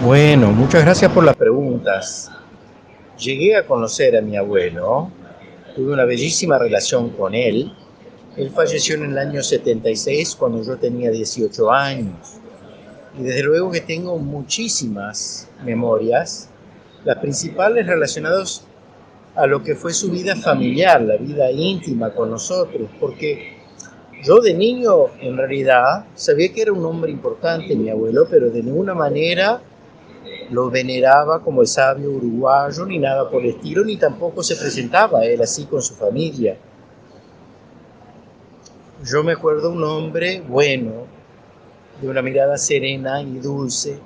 Bueno, muchas gracias por las preguntas. Llegué a conocer a mi abuelo, tuve una bellísima relación con él. Él falleció en el año 76 cuando yo tenía 18 años. Y desde luego que tengo muchísimas memorias, las principales relacionadas a lo que fue su vida familiar, la vida íntima con nosotros, porque yo de niño en realidad sabía que era un hombre importante mi abuelo, pero de ninguna manera lo veneraba como el sabio uruguayo, ni nada por el estilo, ni tampoco se presentaba él así con su familia. Yo me acuerdo un hombre bueno, de una mirada serena y dulce,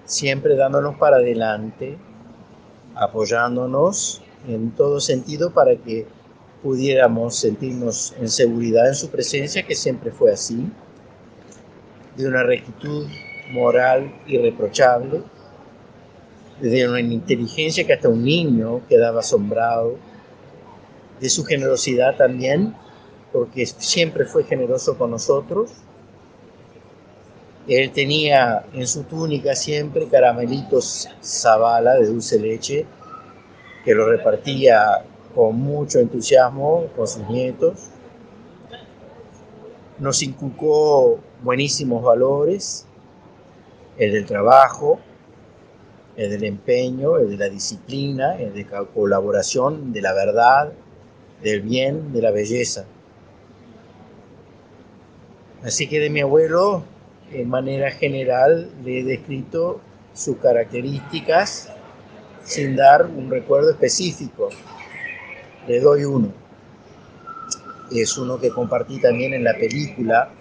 siempre dándonos para adelante, apoyándonos en todo sentido para que pudiéramos sentirnos en seguridad en su presencia, que siempre fue así, de una rectitud moral irreprochable, de una inteligencia que hasta un niño quedaba asombrado, de su generosidad también, porque siempre fue generoso con nosotros. Él tenía en su túnica siempre caramelitos Zabala de dulce leche, que lo repartía con mucho entusiasmo con sus nietos. Nos inculcó buenísimos valores, el del trabajo, el del empeño, el de la disciplina, el de la colaboración, de la verdad, del bien, de la belleza. Así que de mi abuelo, en manera general, le he descrito sus características sin dar un recuerdo específico. Le doy uno. Es uno que compartí también en la película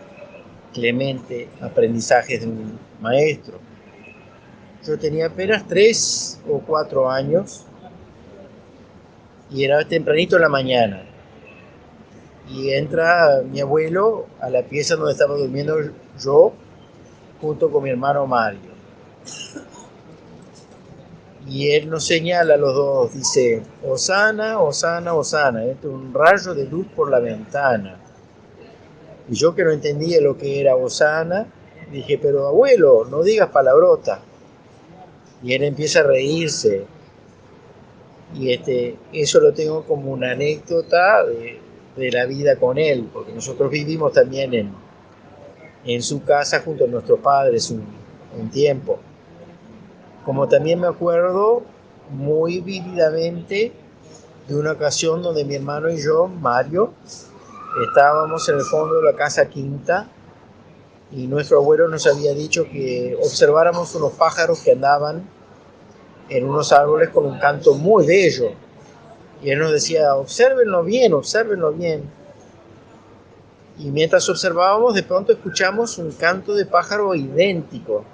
Clemente, Aprendizajes de un Maestro. Yo tenía apenas 3 o 4 años y era tempranito en la mañana. Y entra mi abuelo a la pieza donde estaba durmiendo yo junto con mi hermano Mario. Y él nos señala a los dos, dice, Osana, Osana, Osana, entra un rayo de luz por la ventana. Y yo que no entendía lo que era Osana, dije, pero abuelo, no digas palabrota. Y él empieza a reírse. Y eso lo tengo como una anécdota de la vida con él, porque nosotros vivimos también en su casa junto a nuestros padres un tiempo. Como también me acuerdo muy vívidamente de una ocasión donde mi hermano y yo, Mario, estábamos en el fondo de la casa quinta y nuestro abuelo nos había dicho que observáramos unos pájaros que andaban en unos árboles con un canto muy bello. Y él nos decía, obsérvenlo bien, obsérvenlo bien. Y mientras observábamos, de pronto escuchamos un canto de pájaro idéntico.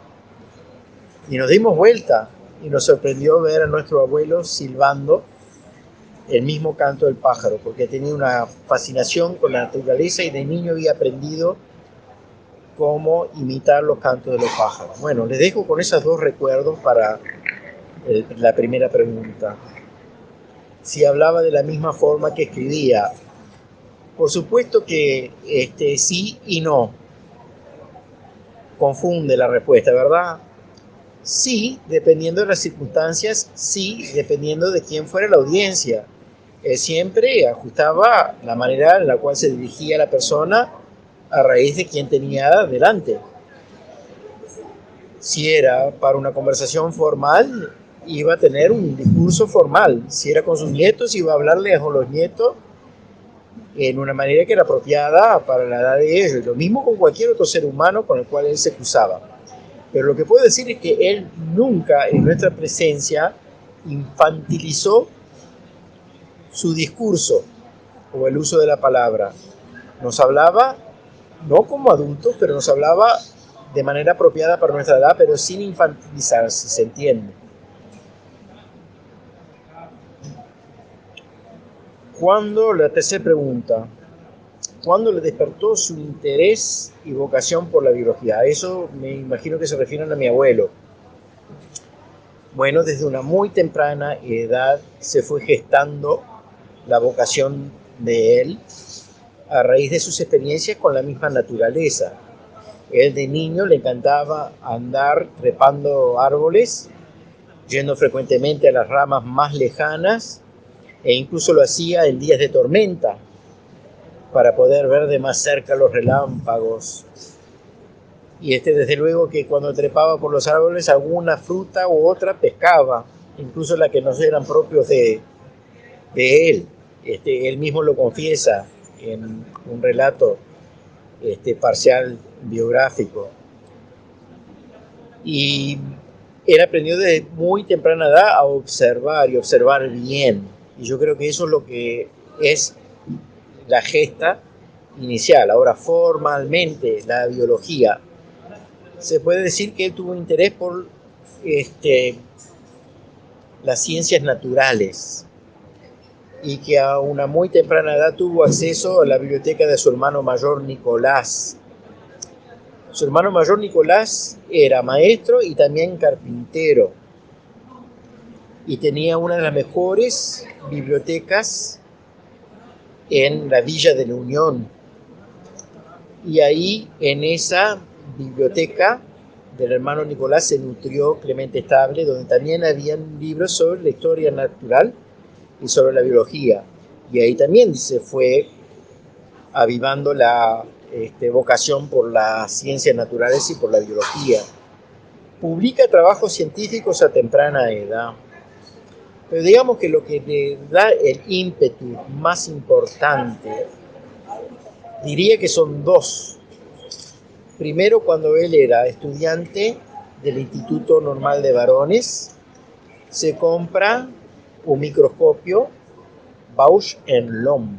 Y nos dimos vuelta y nos sorprendió ver a nuestro abuelo silbando el mismo canto del pájaro, porque tenía una fascinación con la naturaleza y de niño había aprendido cómo imitar los cantos de los pájaros. Bueno, les dejo con esos dos recuerdos para la primera pregunta. Si hablaba de la misma forma que escribía, por supuesto que sí y no. Confunde la respuesta, ¿verdad? Sí, dependiendo de las circunstancias, sí, dependiendo de quién fuera la audiencia. Siempre ajustaba la manera en la cual se dirigía a la persona a raíz de quién tenía delante. Si era para una conversación formal, iba a tener un discurso formal. Si era con sus nietos, iba a hablarle a los nietos en una manera que era apropiada para la edad de ellos. Lo mismo con cualquier otro ser humano con el cual él se cruzaba. Pero lo que puedo decir es que él nunca en nuestra presencia infantilizó su discurso o el uso de la palabra. Nos hablaba, no como adultos, pero nos hablaba de manera apropiada para nuestra edad, pero sin infantilizar, si se entiende. La tercera pregunta, ¿cuándo le despertó su interés y vocación por la biología? A eso me imagino que se refieren a mi abuelo. Bueno, desde una muy temprana edad se fue gestando la vocación de él a raíz de sus experiencias con la misma naturaleza. Él de niño le encantaba andar trepando árboles, yendo frecuentemente a las ramas más lejanas, e incluso lo hacía en días de tormenta para poder ver de más cerca los relámpagos. Y desde luego que cuando trepaba por los árboles, alguna fruta u otra pescaba, incluso la que no eran propios de él. Él mismo lo confiesa en un relato parcial biográfico. Y él aprendió desde muy temprana edad a observar y observar bien. Y yo creo que eso es lo que es la gesta inicial. Ahora, formalmente, la biología, se puede decir que él tuvo interés por las ciencias naturales y que a una muy temprana edad tuvo acceso a la biblioteca de su hermano mayor Nicolás. Su hermano mayor Nicolás era maestro y también carpintero y tenía una de las mejores bibliotecas en la Villa de la Unión. Y ahí, en esa biblioteca del hermano Nicolás, se nutrió Clemente Estable, donde también habían libros sobre la historia natural y sobre la biología. Y ahí también se fue avivando la vocación por las ciencias naturales y por la biología. Publica trabajos científicos a temprana edad. Pero digamos que lo que le da el ímpetu más importante, diría que son dos. Primero, cuando él era estudiante del Instituto Normal de Varones, se compra un microscopio Bausch Lomb.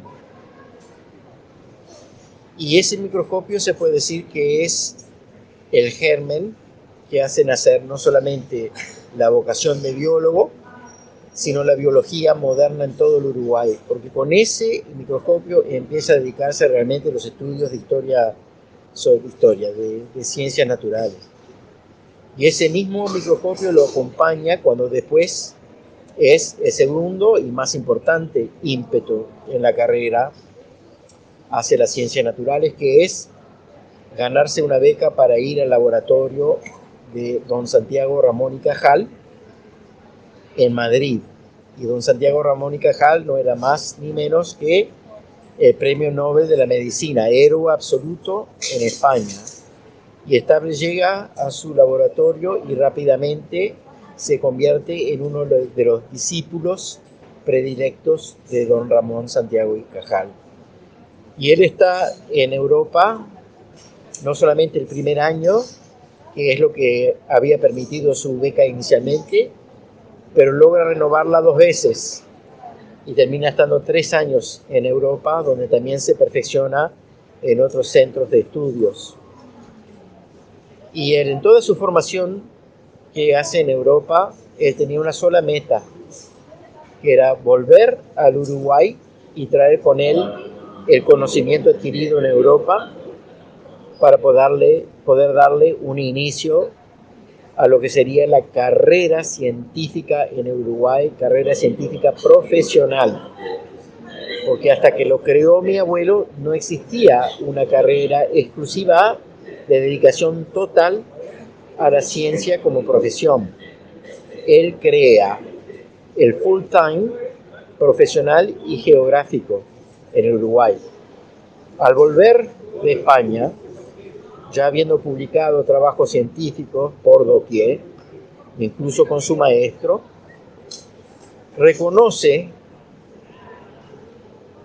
Y ese microscopio se puede decir que es el germen que hace nacer no solamente la vocación de biólogo, sino la biología moderna en todo el Uruguay, porque con ese microscopio empieza a dedicarse realmente a los estudios de historia, de ciencias naturales. Y ese mismo microscopio lo acompaña cuando después es el segundo y más importante ímpetu en la carrera hacia las ciencias naturales, que es ganarse una beca para ir al laboratorio de don Santiago Ramón y Cajal en Madrid. Y don Santiago Ramón y Cajal no era más ni menos que el premio Nobel de la Medicina, héroe absoluto en España. Y Estable llega a su laboratorio y rápidamente se convierte en uno de los discípulos predilectos de don Ramón Santiago y Cajal. Y él está en Europa no solamente el primer año, que es lo que había permitido su beca inicialmente, pero logra renovarla 2 veces y termina estando 3 años en Europa, donde también se perfecciona en otros centros de estudios. Y él, en toda su formación que hace en Europa, él tenía una sola meta, que era volver al Uruguay y traer con él el conocimiento adquirido en Europa para poder darle un inicio a lo que sería la carrera científica en Uruguay, carrera científica profesional. Porque hasta que lo creó mi abuelo no existía una carrera exclusiva de dedicación total a la ciencia como profesión. Él crea el full time profesional y geográfico en el Uruguay. Al volver de España, ya habiendo publicado trabajos científicos por doquier, incluso con su maestro, reconoce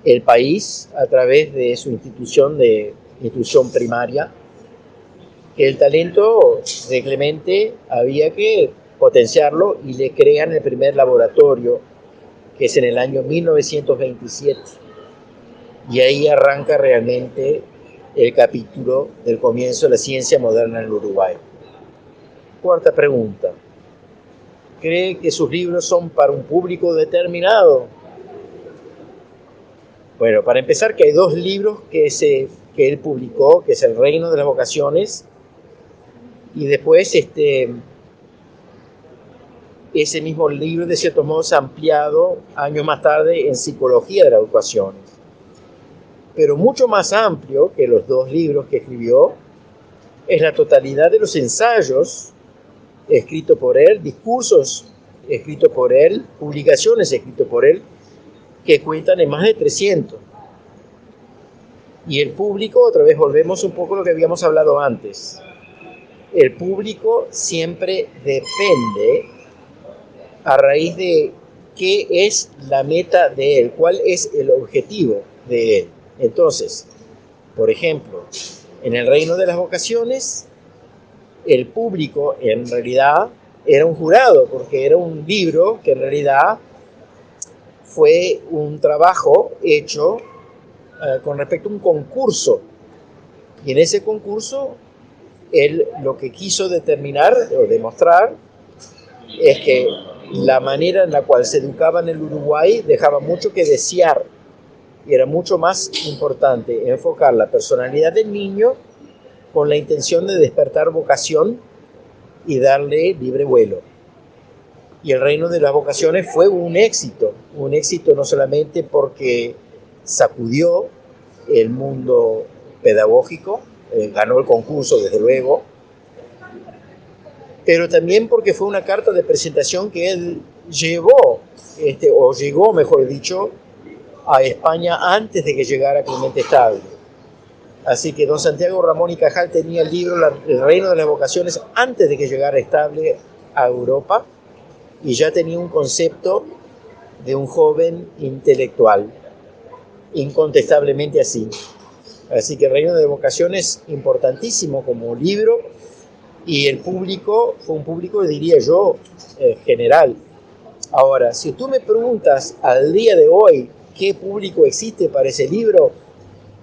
el país a través de su institución de instrucción primaria que el talento de Clemente había que potenciarlo y le crean el primer laboratorio, que es en el año 1927. Y ahí arranca realmente el capítulo del comienzo de la ciencia moderna en el Uruguay. Cuarta pregunta. ¿Cree que sus libros son para un público determinado? Bueno, para empezar, que hay 2 libros que él publicó, que es El Reino de las Vocaciones, y después ese mismo libro, de cierto modo, se ha ampliado años más tarde en Psicología de las Vocaciones. Pero mucho más amplio que los 2 libros que escribió es la totalidad de los ensayos escritos por él, discursos escritos por él, publicaciones escritas por él, que cuentan en más de 300. Y el público, otra vez volvemos un poco a lo que habíamos hablado antes, el público siempre depende a raíz de qué es la meta de él, cuál es el objetivo de él. Entonces, por ejemplo, en el reino de las vocaciones, el público en realidad era un jurado, porque era un libro que en realidad fue un trabajo hecho con respecto a un concurso. Y en ese concurso, él lo que quiso determinar o demostrar es que la manera en la cual se educaba en el Uruguay dejaba mucho que desear. Y era mucho más importante enfocar la personalidad del niño con la intención de despertar vocación y darle libre vuelo. Y el reino de las vocaciones fue un éxito no solamente porque sacudió el mundo pedagógico, ganó el concurso desde luego, pero también porque fue una carta de presentación que él llevó, o llegó mejor dicho, a España antes de que llegara Clemente Estable. Así que don Santiago Ramón y Cajal tenía el libro El reino de las vocaciones antes de que llegara Estable a Europa, y ya tenía un concepto de un joven intelectual, incontestablemente así. Así que el reino de vocaciones importantísimo como libro, y el público fue un público, diría yo, general. Ahora, si tú me preguntas al día de hoy qué público existe para ese libro,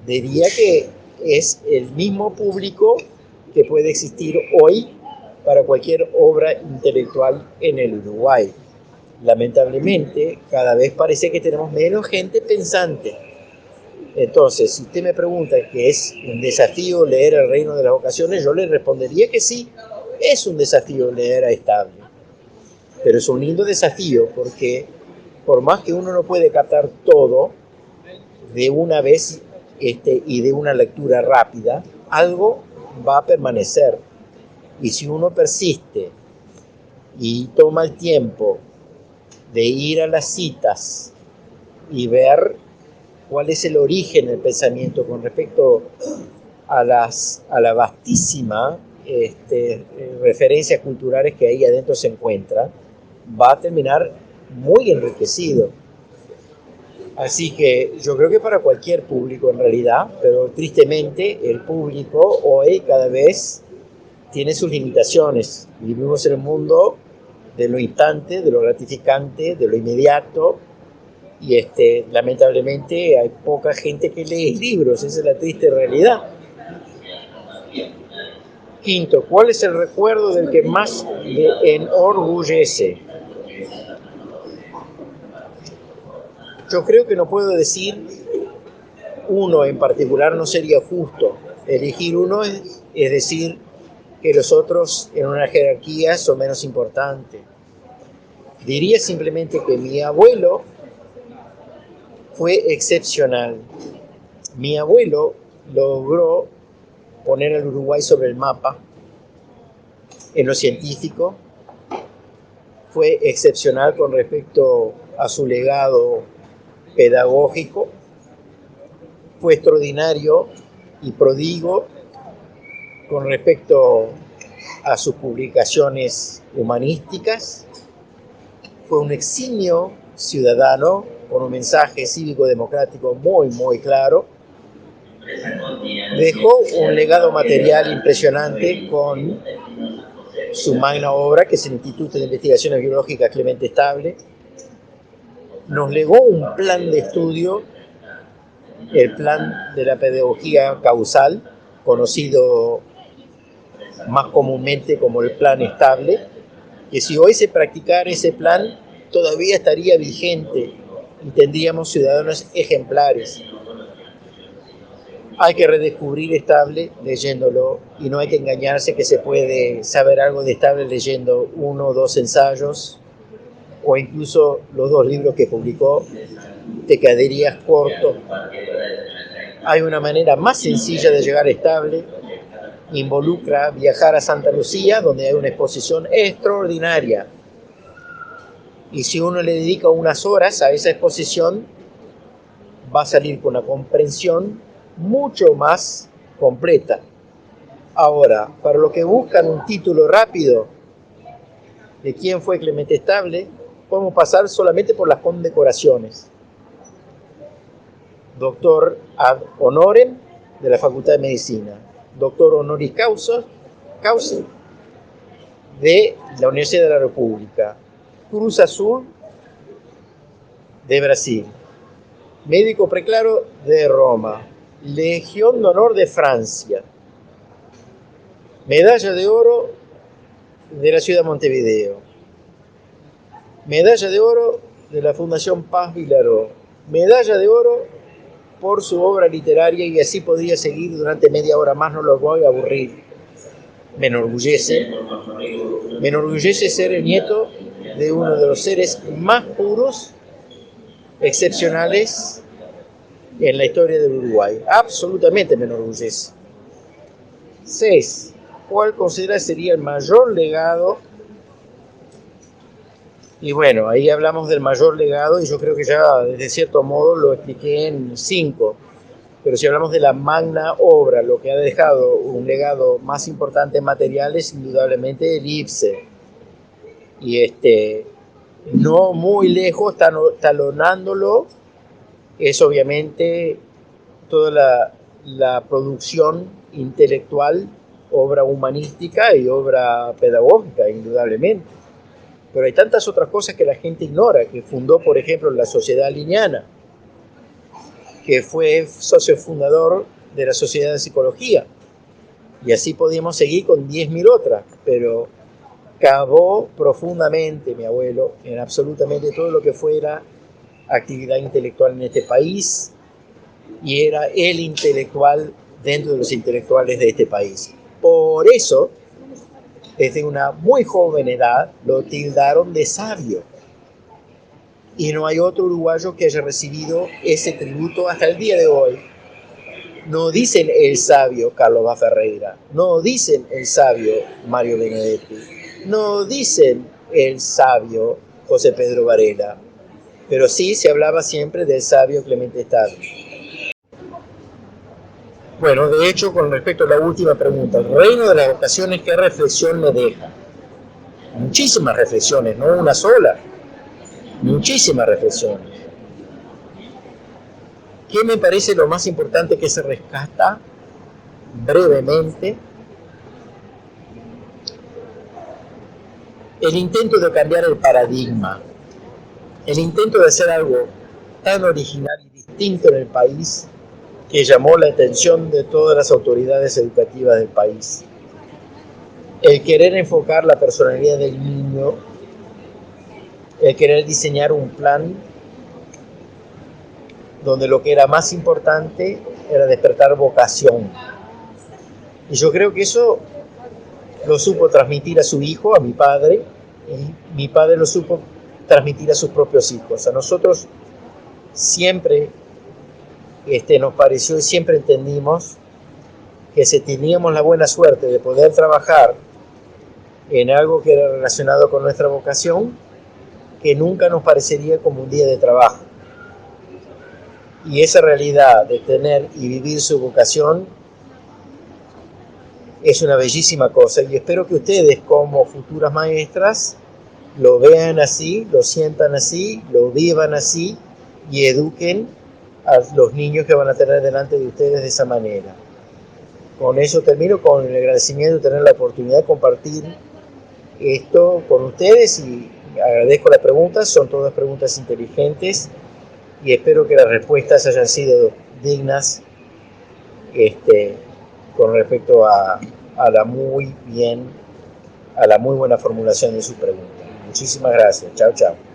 diría que es el mismo público que puede existir hoy para cualquier obra intelectual en el Uruguay. Lamentablemente, cada vez parece que tenemos menos gente pensante. Entonces, si usted me pregunta que es un desafío leer El reino de las vocaciones, yo le respondería que sí, es un desafío leer a Estable. Pero es un lindo desafío porque por más que uno no puede captar todo de una vez y de una lectura rápida, algo va a permanecer. Y si uno persiste y toma el tiempo de ir a las citas y ver cuál es el origen del pensamiento con respecto a la vastísima referencias culturales que ahí adentro se encuentran, va a terminar muy enriquecido. Así que yo creo que para cualquier público en realidad, pero tristemente el público hoy cada vez tiene sus limitaciones. Vivimos en un mundo de lo instante, de lo gratificante, de lo inmediato, y lamentablemente hay poca gente que lee libros, esa es la triste realidad. Quinto, ¿cuál es el recuerdo del que más le enorgullece? Yo creo que no puedo decir uno en particular, no sería justo. Elegir uno es decir que los otros en una jerarquía son menos importantes. Diría simplemente que mi abuelo fue excepcional. Mi abuelo logró poner al Uruguay sobre el mapa en lo científico. Fue excepcional con respecto a su legado pedagógico. Fue extraordinario y prodigo con respecto a sus publicaciones humanísticas. Fue un eximio ciudadano con un mensaje cívico-democrático muy, muy claro. Dejó un legado material impresionante con su magna obra, que es el Instituto de Investigaciones Biológicas Clemente Estable. Nos legó un plan de estudio, el plan de la pedagogía causal, conocido más comúnmente como el plan Estable, que si hoy se practicara ese plan, todavía estaría vigente y tendríamos ciudadanos ejemplares. Hay que redescubrir Estable leyéndolo, y no hay que engañarse que se puede saber algo de Estable leyendo 1 o 2 ensayos o incluso los 2 libros que publicó. Te quedarías corto. Hay una manera más sencilla de llegar a Estable, involucra viajar a Santa Lucía, donde hay una exposición extraordinaria. Y si uno le dedica unas horas a esa exposición, va a salir con una comprensión mucho más completa. Ahora, para los que buscan un título rápido de quién fue Clemente Estable, podemos pasar solamente por las condecoraciones. Doctor ad honorem de la Facultad de Medicina, doctor honoris causa de la Universidad de la República, Cruz Azul de Brasil, médico preclaro de Roma, Legión de Honor de Francia, medalla de oro de la ciudad de Montevideo, medalla de oro de la Fundación Paz Vilaró, medalla de oro por su obra literaria, y así podría seguir durante media hora más, no los voy a aburrir. Me enorgullece ser el nieto de uno de los seres más puros, excepcionales en la historia del Uruguay. Absolutamente me enorgullece. 6. ¿Cuál considera sería el mayor legado? Y bueno, ahí hablamos del mayor legado y yo creo que ya de cierto modo lo expliqué en 5. Pero si hablamos de la magna obra, lo que ha dejado un legado más importante en material es indudablemente el IPSE. Y no muy lejos, talonándolo, es obviamente toda la producción intelectual, obra humanística y obra pedagógica, indudablemente. Pero hay tantas otras cosas que la gente ignora, que fundó, por ejemplo, la Sociedad Linneana, que fue socio fundador de la Sociedad de Psicología. Y así podíamos seguir con 10.000 otras, pero cavó profundamente mi abuelo en absolutamente todo lo que fuera actividad intelectual en este país, y era el intelectual dentro de los intelectuales de este país. Por eso, desde una muy joven edad, lo tildaron de sabio. Y no hay otro uruguayo que haya recibido ese tributo hasta el día de hoy. No dicen el sabio Carlos Bá Ferreira, no dicen el sabio Mario Benedetti, no dicen el sabio José Pedro Varela, pero sí se hablaba siempre del sabio Clemente Estable. Bueno, de hecho, con respecto a la última pregunta, el reino de las vocaciones, ¿qué reflexión me deja? Muchísimas reflexiones, no una sola, muchísimas reflexiones. ¿Qué me parece lo más importante que se rescata brevemente? El intento de cambiar el paradigma, el intento de hacer algo tan original y distinto en el país que llamó la atención de todas las autoridades educativas del país. El querer enfocar la personalidad del niño, el querer diseñar un plan donde lo que era más importante era despertar vocación. Y yo creo que eso lo supo transmitir a su hijo, a mi padre, y mi padre lo supo transmitir a sus propios hijos. A nosotros siempre nos pareció y siempre entendimos que si teníamos la buena suerte de poder trabajar en algo que era relacionado con nuestra vocación, que nunca nos parecería como un día de trabajo. Y esa realidad de tener y vivir su vocación es una bellísima cosa, y espero que ustedes, como futuras maestras, lo vean así, lo sientan así, lo vivan así y eduquen a los niños que van a tener delante de ustedes de esa manera. Con eso termino, con el agradecimiento de tener la oportunidad de compartir esto con ustedes, y agradezco las preguntas, son todas preguntas inteligentes y espero que las respuestas hayan sido dignas con respecto a la muy buena formulación de sus preguntas. Muchísimas gracias. Chao, chao.